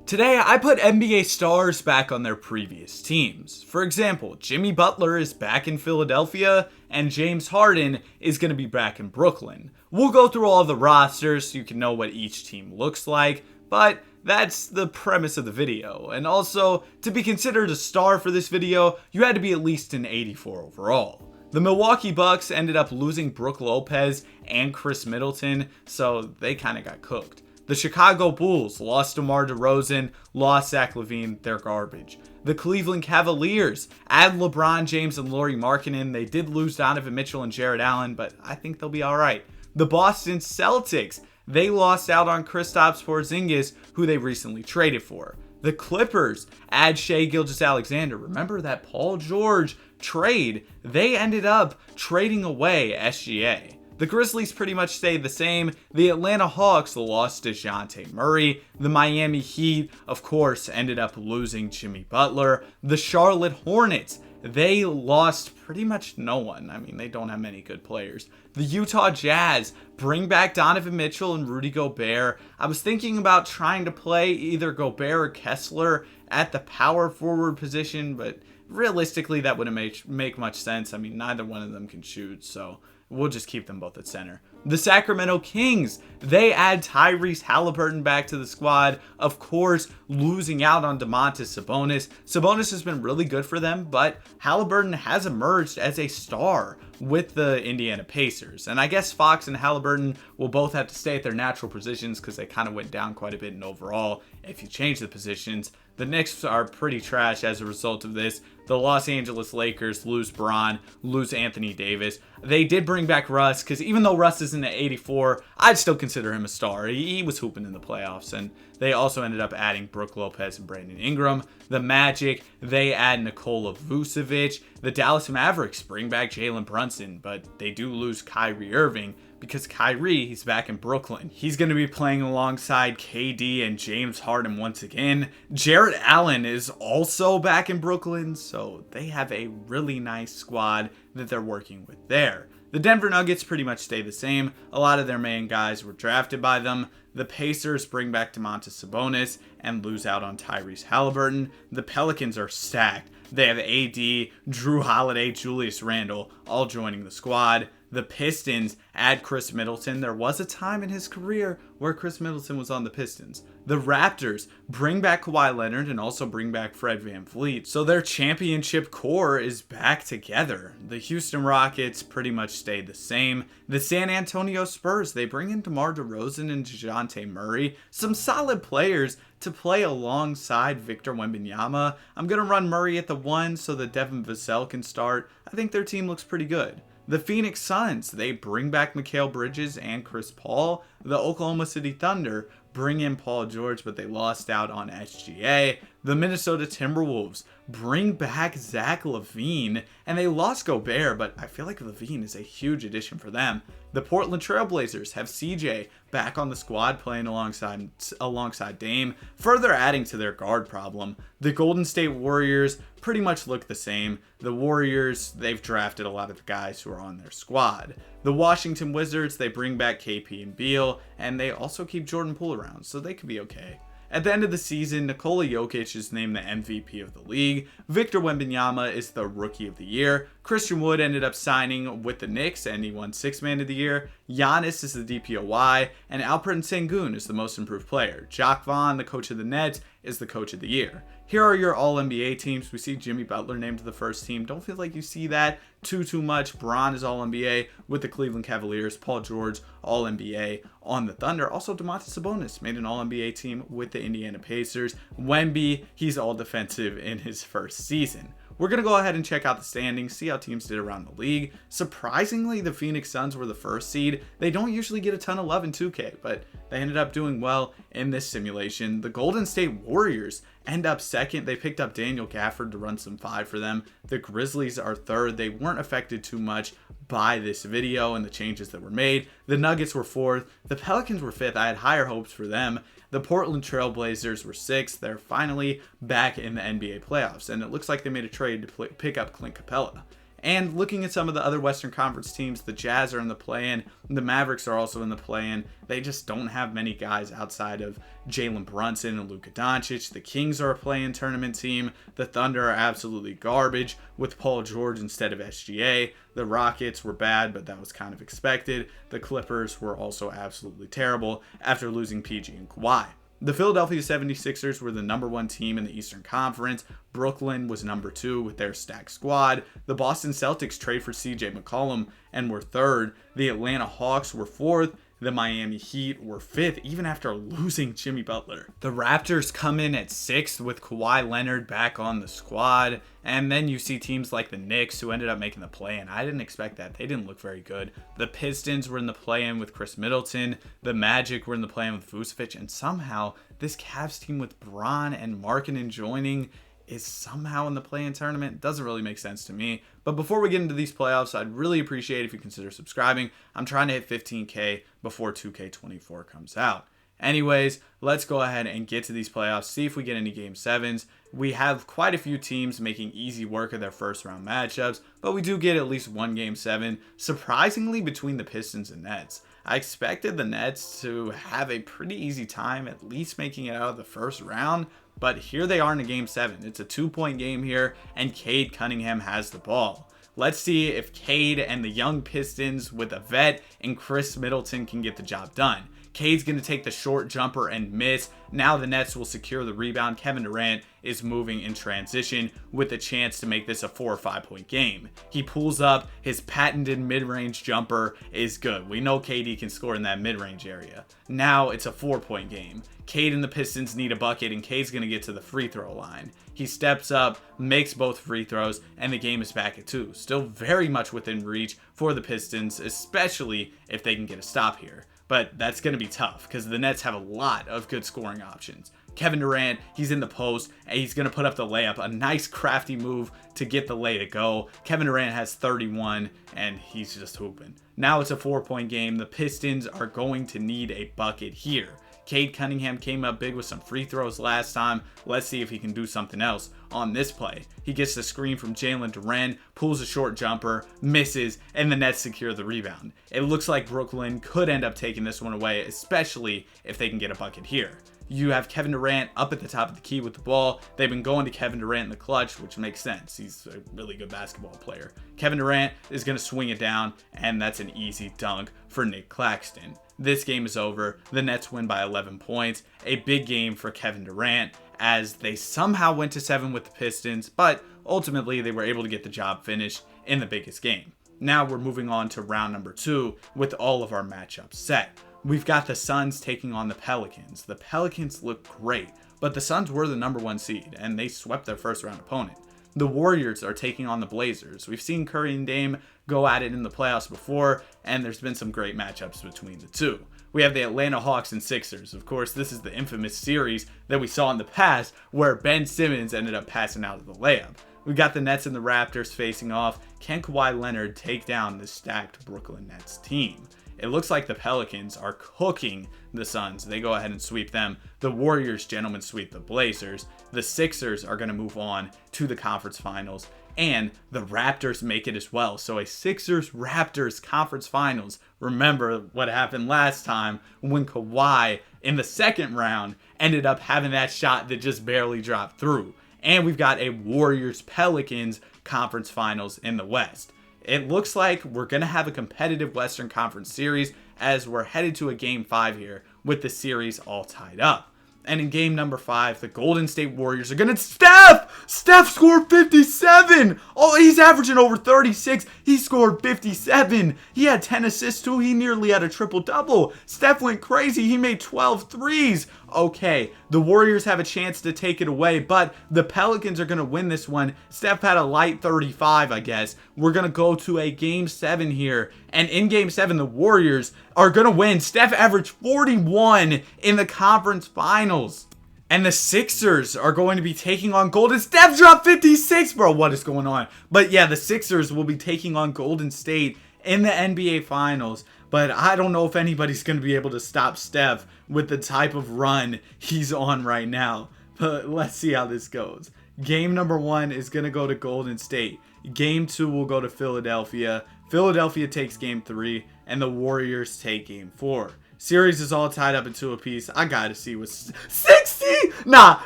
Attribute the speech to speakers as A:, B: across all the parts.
A: Today, I put NBA stars back on their previous teams. For example, Jimmy Butler is back in Philadelphia, and James Harden is going to be back in Brooklyn. We'll go through all the rosters so you can know what each team looks like, but that's the premise of the video. And also, to be considered a star for this video, you had to be at least an 84 overall. The Milwaukee Bucks ended up losing Brook Lopez and Chris Middleton, so they kind of got cooked. The Chicago Bulls lost DeMar DeRozan, lost Zach LaVine, they're garbage. The Cleveland Cavaliers add LeBron James and Lauri Markkanen. They did lose Donovan Mitchell and Jarrett Allen, but I think they'll be alright. The Boston Celtics, they lost out on Kristaps Porzingis, who they recently traded for. The Clippers add Shai Gilgeous-Alexander. Remember that Paul George trade? They ended up trading away SGA. The Grizzlies pretty much stayed the same. The Atlanta Hawks lost DeJounte Murray. The Miami Heat, of course, ended up losing Jimmy Butler. The Charlotte Hornets, they lost pretty much no one. I mean, they don't have many good players. The Utah Jazz bring back Donovan Mitchell and Rudy Gobert. I was thinking about trying to play either Gobert or Kessler at the power forward position, but realistically, that wouldn't make much sense. I mean, neither one of them can shoot, so we'll just keep them both at center. The Sacramento Kings, they add Tyrese Halliburton back to the squad. Of course, losing out on Domantas Sabonis. Sabonis has been really good for them, but Halliburton has emerged as a star with the Indiana Pacers. And I guess Fox and Halliburton will both have to stay at their natural positions because they kind of went down quite a bit in overall. If you change the positions, the Knicks are pretty trash as a result of this. The Los Angeles Lakers lose Bron, lose Anthony Davis. They did bring back Russ, because even though Russ isn't at 84, I'd still consider him a star. He was hooping in the playoffs, and they also ended up adding Brook Lopez and Brandon Ingram. The Magic, they add Nikola Vucevic. The Dallas Mavericks bring back Jalen Brunson, but they do lose Kyrie Irving, because Kyrie, he's back in Brooklyn. He's going to be playing alongside KD and James Harden once again. Jarrett Allen is also back in Brooklyn, so they have a really nice squad that they're working with there. The Denver Nuggets pretty much stay the same. A lot of their main guys were drafted by them. The Pacers bring back Domantas Sabonis and lose out on Tyrese Halliburton. The Pelicans are stacked. They have AD, Drew Holiday, Julius Randle all joining the squad. The Pistons add Chris Middleton. There was a time in his career where Chris Middleton was on the Pistons. The Raptors bring back Kawhi Leonard and also bring back Fred VanVleet. So their championship core is back together. The Houston Rockets pretty much stayed the same. The San Antonio Spurs, they bring in DeMar DeRozan and DeJounte Murray. Some solid players to play alongside Victor Wembanyama. I'm going to run Murray at the 1 so that Devin Vassell can start. I think their team looks pretty good. The Phoenix Suns, they bring back Mikal Bridges and Chris Paul. The Oklahoma City Thunder bring in Paul George, but they lost out on SGA. The Minnesota Timberwolves bring back Zach LaVine, and they lost Gobert, but I feel like LaVine is a huge addition for them. The Portland Trailblazers have CJ back on the squad playing alongside Dame, further adding to their guard problem. The Golden State Warriors pretty much look the same. The Warriors, they've drafted a lot of the guys who are on their squad. The Washington Wizards, they bring back KP and Beal, and they also keep Jordan Poole around, so they could be okay. At the end of the season, Nikola Jokic is named the MVP of the league. Victor Wembanyama is the Rookie of the Year. Christian Wood ended up signing with the Knicks and he won Sixth Man of the Year. Giannis is the DPOY, and Alperen Sengun is the Most Improved Player. Jacque Vaughn, the coach of the Nets, is the Coach of the Year. Here are your All-NBA teams. We see Jimmy Butler named to the first team. Don't feel like you see that too much. Bron is All-NBA with the Cleveland Cavaliers. Paul George, All-NBA on the Thunder. Also, Domantas Sabonis made an All-NBA team with the Indiana Pacers. Wemby, he's All-Defensive in his first season. We're going to go ahead and check out the standings, see how teams did around the league. Surprisingly, the Phoenix Suns were the first seed. They don't usually get a ton of love in 2K, but they ended up doing well in this simulation. The Golden State Warriors end up second. They picked up Daniel Gafford to run some 5 for them. The Grizzlies are third. They weren't affected too much by this video and the changes that were made. The Nuggets were fourth. The Pelicans were fifth. I had higher hopes for them. The Portland Trailblazers were sixth. They're finally back in the NBA playoffs, and it looks like they made a trade to pick up Clint Capella. And looking at some of the other Western Conference teams, the Jazz are in the play-in, the Mavericks are also in the play-in. They just don't have many guys outside of Jalen Brunson and Luka Doncic. The Kings are a play-in tournament team. The Thunder are absolutely garbage with Paul George instead of SGA. The Rockets were bad, but that was kind of expected. The Clippers were also absolutely terrible after losing PG and Kawhi. The Philadelphia 76ers were the number 1 team in the Eastern Conference. Brooklyn was number 2 with their stacked squad. The Boston Celtics trade for CJ McCollum and were 3rd. The Atlanta Hawks were 4th. The Miami Heat were 5th, even after losing Jimmy Butler. The Raptors come in at 6th with Kawhi Leonard back on the squad. And then you see teams like the Knicks, who ended up making the play-in. I didn't expect that. They didn't look very good. The Pistons were in the play-in with Chris Middleton. The Magic were in the play-in with Vucevic. And somehow, this Cavs team with Bron and Markkanen joining is somehow in the play-in tournament. Doesn't really make sense to me. But before we get into these playoffs, I'd really appreciate if you consider subscribing. I'm trying to hit 15K before 2K24 comes out. Anyways, let's go ahead and get to these playoffs, see if we get any Game 7s. We have quite a few teams making easy work of their first round matchups, but we do get at least one Game 7, surprisingly between the Pistons and Nets. I expected the Nets to have a pretty easy time at least making it out of the first round, but here they are in a Game 7. It's a 2-point game here, and Cade Cunningham has the ball. Let's see if Cade and the young Pistons with a vet and Chris Middleton can get the job done. Cade's going to take the short jumper and miss. Now the Nets will secure the rebound. Kevin Durant is moving in transition with a chance to make this a 4 or 5 point game. He pulls up. His patented mid-range jumper is good. We know KD can score in that mid-range area. Now it's a 4-point game. Cade and the Pistons need a bucket, and Cade's going to get to the free throw line. He steps up, makes both free throws, and the game is back at 2. Still very much within reach for the Pistons, especially if they can get a stop here. But that's going to be tough because the Nets have a lot of good scoring options. Kevin Durant, he's in the post, and he's going to put up the layup. A nice crafty move to get the lay to go. Kevin Durant has 31, and he's just hooping. Now it's a 4-point game. The Pistons are going to need a bucket here. Cade Cunningham came up big with some free throws last time. Let's see if he can do something else on this play. He gets the screen from Jalen Duren, pulls a short jumper, misses, and the Nets secure the rebound. It looks like Brooklyn could end up taking this one away, especially if they can get a bucket here. You have Kevin Durant up at the top of the key with the ball. They've been going to Kevin Durant in the clutch, which makes sense. He's a really good basketball player. Kevin Durant is going to swing it down, and that's an easy dunk for Nick Claxton. This game is over. The Nets win by 11 points. A big game for Kevin Durant as they somehow went to 7 with the Pistons, but ultimately they were able to get the job finished in the biggest game. Now we're moving on to round number 2 with all of our matchups set. We've got the Suns taking on the Pelicans. The Pelicans look great, but the Suns were the number 1 seed and they swept their first round opponent. The Warriors are taking on the Blazers. We've seen Curry and Dame go at it in the playoffs before, and there's been some great matchups between the two. We have the Atlanta Hawks and Sixers. Of course, this is the infamous series that we saw in the past where Ben Simmons ended up passing out of the layup. We got the Nets and the Raptors facing off. Can Kawhi Leonard take down the stacked Brooklyn Nets team? It looks like the Pelicans are cooking the Suns. They go ahead and sweep them. The Warriors, gentlemen, sweep the Blazers. The Sixers are going to move on to the conference finals. And the Raptors make it as well. So a Sixers-Raptors conference finals. Remember what happened last time when Kawhi in the second round ended up having that shot that just barely dropped through. And we've got a Warriors-Pelicans conference finals in the West. It looks like we're going to have a competitive Western Conference series as we're headed to a Game 5 here with the series all tied up. And in game number 5, the Golden State Warriors are going to... Steph scored 57! Oh, he's averaging over 36. He scored 57. He had 10 assists too. He nearly had a triple-double. Steph went crazy. He made 12 threes. Okay, the Warriors have a chance to take it away, but the Pelicans are going to win this one. Steph had a light 35, I guess. We're going to go to a Game 7 here. And in Game 7, the Warriors are going to win. Steph averaged 41 in the conference finals. And the Sixers are going to be taking on Golden State. Steph dropped 56, bro. What is going on? But yeah, the Sixers will be taking on Golden State in the NBA Finals. But I don't know if anybody's going to be able to stop Steph with the type of run he's on right now. But let's see how this goes. Game number 1 is going to go to Golden State. Game 2 will go to Philadelphia. Philadelphia takes Game 3, and the Warriors take Game 4. Series is all tied up into a piece. I gotta see what's 60. Nah,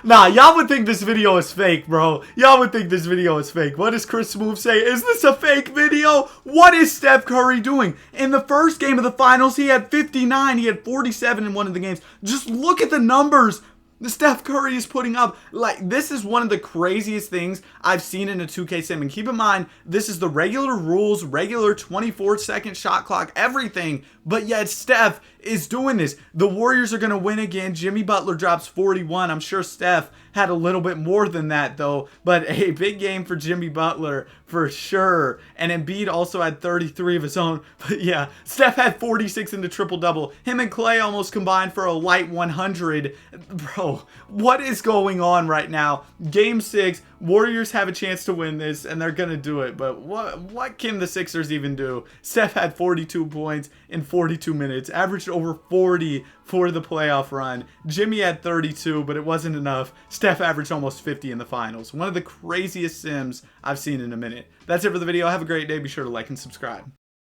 A: y'all would think this video is fake, bro. Y'all would think this video is fake. What does Chris Smoove say? Is this a fake video? What is Steph Curry doing? In the first game of the finals, he had 59. He had 47 in one of the games. Just look at the numbers the Steph Curry is putting up. Like, this is one of the craziest things I've seen in a 2K sim. And keep in mind, this is the regular rules, regular 24-second shot clock, everything. But yet Steph is doing this. The Warriors are going to win again. Jimmy Butler drops 41. I'm sure Steph had a little bit more than that, though. But a big game for Jimmy Butler for sure. And Embiid also had 33 of his own. But yeah, Steph had 46 in the triple-double. Him and Klay almost combined for a light 100. Bro, what is going on right now? Game 6, Warriors have a chance to win this, and they're going to do it. But what can the Sixers even do? Steph had 42 points in 42 minutes, averaged over 40 for the playoff run. Jimmy had 32, but it wasn't enough. Steph averaged almost 50 in the finals. One of the craziest sims I've seen in a minute. That's it for the video. Have a great day. Be sure to like and subscribe.